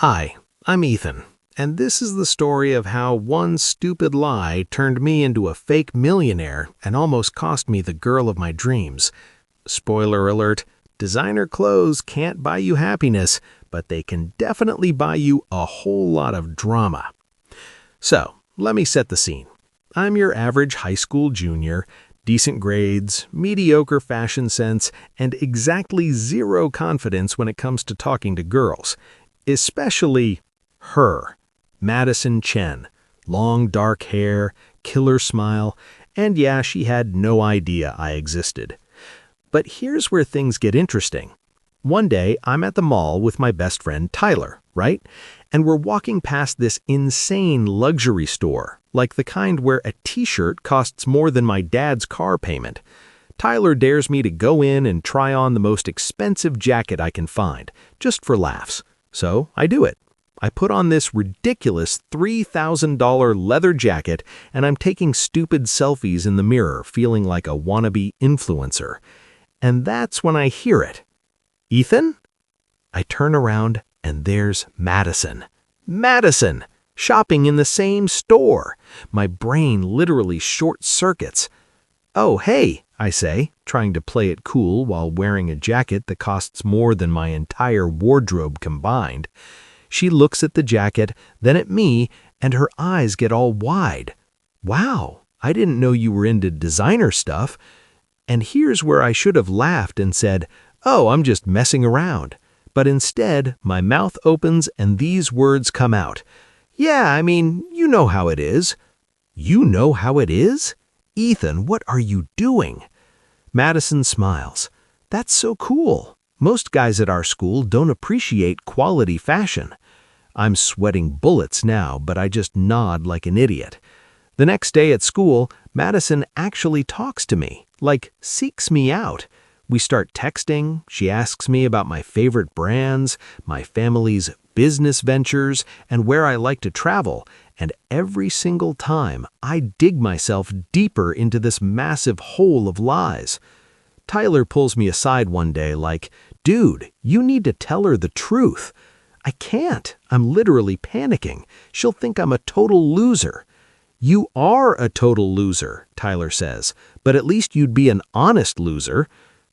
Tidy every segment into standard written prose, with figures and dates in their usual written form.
Hi, I'm Ethan, and this is the story of how one stupid lie turned me into a fake millionaire and almost cost me the girl of my dreams. Spoiler alert, designer clothes can't buy you happiness, but they can definitely buy you a whole lot of drama. So, let me set the scene. I'm your average high school junior, decent grades, mediocre fashion sense, and exactly zero confidence when it comes to talking to girls. Especially her, Madison Chen. Long dark hair, killer smile, and yeah, she had no idea I existed. But here's where things get interesting. One day, I'm at the mall with my best friend Tyler, right? And we're walking past this insane luxury store, like the kind where a t-shirt costs more than my dad's car payment. Tyler dares me to go in and try on the most expensive jacket I can find, just for laughs. So I do it. I put on this ridiculous $3,000 leather jacket, and I'm taking stupid selfies in the mirror, feeling like a wannabe influencer. And that's when I hear it. Ethan? I turn around, and there's Madison. Madison! Shopping in the same store. My brain literally short-circuits. Oh, hey, I say, trying to play it cool while wearing a jacket that costs more than my entire wardrobe combined. She looks at the jacket, then at me, and her eyes get all wide. Wow, I didn't know you were into designer stuff. And here's where I should have laughed and said, "Oh, I'm just messing around." But instead, my mouth opens and these words come out. "Yeah, I mean, you know how it is." You know how it is? Ethan, what are you doing? Madison smiles. That's so cool. Most guys at our school don't appreciate quality fashion. I'm sweating bullets now, but I just nod like an idiot. The next day at school, Madison actually talks to me, like seeks me out. We start texting, she asks me about my favorite brands, my family's business ventures, and where I like to travel, and every single time I dig myself deeper into this massive hole of lies. Tyler pulls me aside one day like, "Dude, you need to tell her the truth." I can't. I'm literally panicking. She'll think I'm a total loser. You are a total loser, Tyler says, but at least you'd be an honest loser.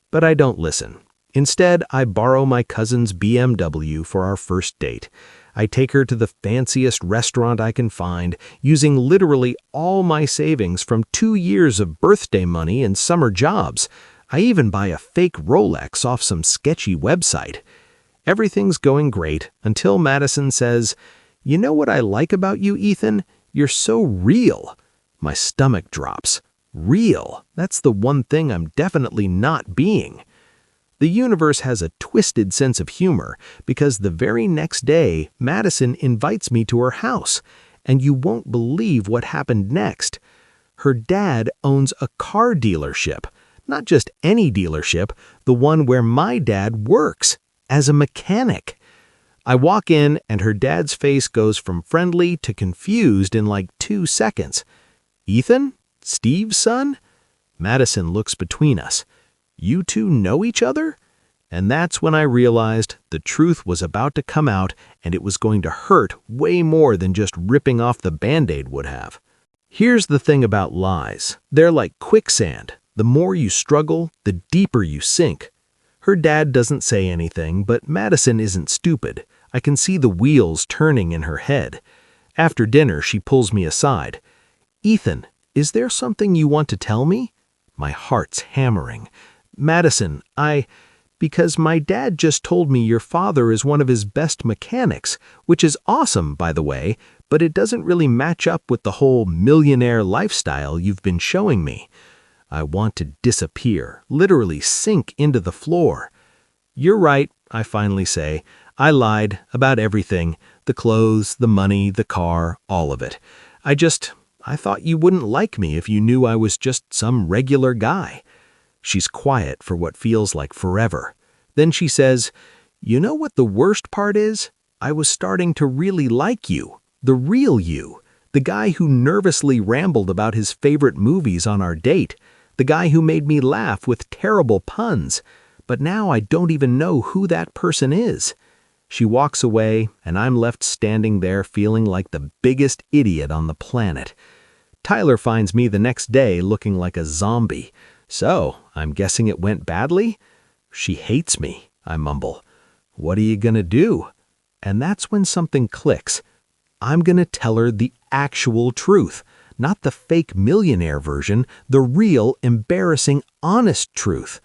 But I don't listen. Instead, I borrow my cousin's BMW for our first date. I take her to the fanciest restaurant I can find, using literally all my savings from 2 years of birthday money and summer jobs. I even buy a fake Rolex off some sketchy website. Everything's going great until Madison says, "You know what I like about you, Ethan? You're so real." My stomach drops. Real. That's the one thing I'm definitely not being. The universe has a twisted sense of humor because the very next day, Madison invites me to her house, and you won't believe what happened next. Her dad owns a car dealership, not just any dealership, the one where my dad works, as a mechanic. I walk in, and her dad's face goes from friendly to confused in like 2 seconds. "Ethan? Steve's son?" Madison looks between us. "You two know each other?" And that's when I realized the truth was about to come out and it was going to hurt way more than just ripping off the Band-Aid would have. Here's the thing about lies. They're like quicksand. The more you struggle, the deeper you sink. Her dad doesn't say anything, but Madison isn't stupid. I can see the wheels turning in her head. After dinner, she pulls me aside. "Ethan, is there something you want to tell me?" My heart's hammering. "Madison, because my dad just told me your father is one of his best mechanics, which is awesome, by the way, but it doesn't really match up with the whole millionaire lifestyle you've been showing me." I want to disappear, literally sink into the floor. "You're right," I finally say. "I lied about everything, the clothes, the money, the car, all of it. I thought you wouldn't like me if you knew I was just some regular guy." She's quiet for what feels like forever. Then she says, "You know what the worst part is? I was starting to really like you, the real you, the guy who nervously rambled about his favorite movies on our date, the guy who made me laugh with terrible puns. But now I don't even know who that person is." She walks away, and I'm left standing there feeling like the biggest idiot on the planet. Tyler finds me the next day looking like a zombie. So, I'm guessing it went badly? She hates me, I mumble. What are you gonna do? And that's when something clicks. I'm gonna tell her the actual truth, not the fake millionaire version, the real, embarrassing, honest truth.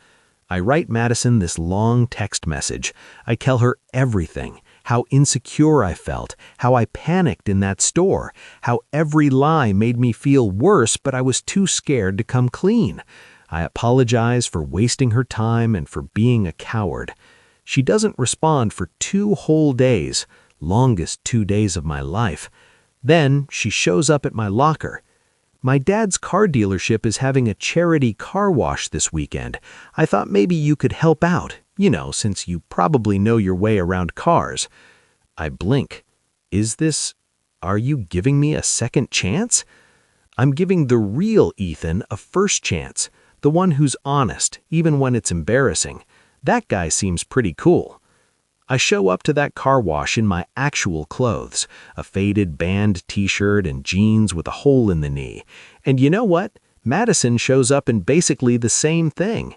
I write Madison this long text message. I tell her everything, how insecure I felt, how I panicked in that store, how every lie made me feel worse, but I was too scared to come clean. I apologize for wasting her time and for being a coward. She doesn't respond for 2 whole days, longest 2 days of my life. Then she shows up at my locker. My dad's car dealership is having a charity car wash this weekend. I thought maybe you could help out, since you probably know your way around cars. I blink. Are you giving me a second chance? I'm giving the real Ethan a first chance, the one who's honest, even when it's embarrassing. That guy seems pretty cool. I show up to that car wash in my actual clothes, a faded band t-shirt and jeans with a hole in the knee. And you know what? Madison shows up in basically the same thing.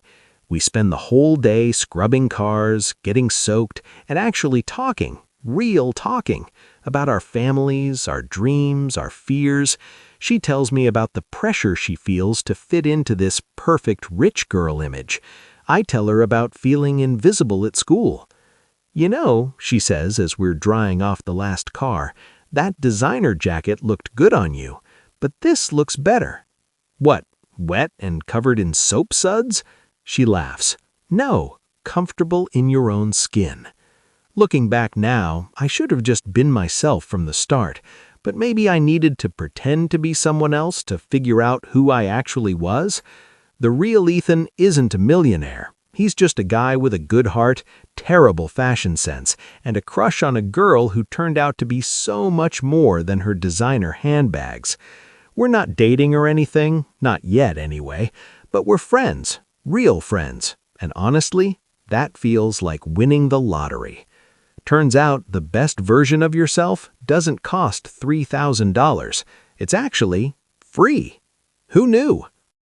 We spend the whole day scrubbing cars, getting soaked, and actually talking, real talking, about our families, our dreams, our fears. She tells me about the pressure she feels to fit into this perfect rich girl image. I tell her about feeling invisible at school. She says as we're drying off the last car, that designer jacket looked good on you, but this looks better. What, wet and covered in soap suds? She laughs. No, comfortable in your own skin. Looking back now, I should have just been myself from the start, but maybe I needed to pretend to be someone else to figure out who I actually was. The real Ethan isn't a millionaire. He's just a guy with a good heart, terrible fashion sense, and a crush on a girl who turned out to be so much more than her designer handbags. We're not dating or anything, not yet anyway, but we're friends, real friends, and honestly, that feels like winning the lottery. Turns out the best version of yourself doesn't cost $3,000. It's actually free. Who knew?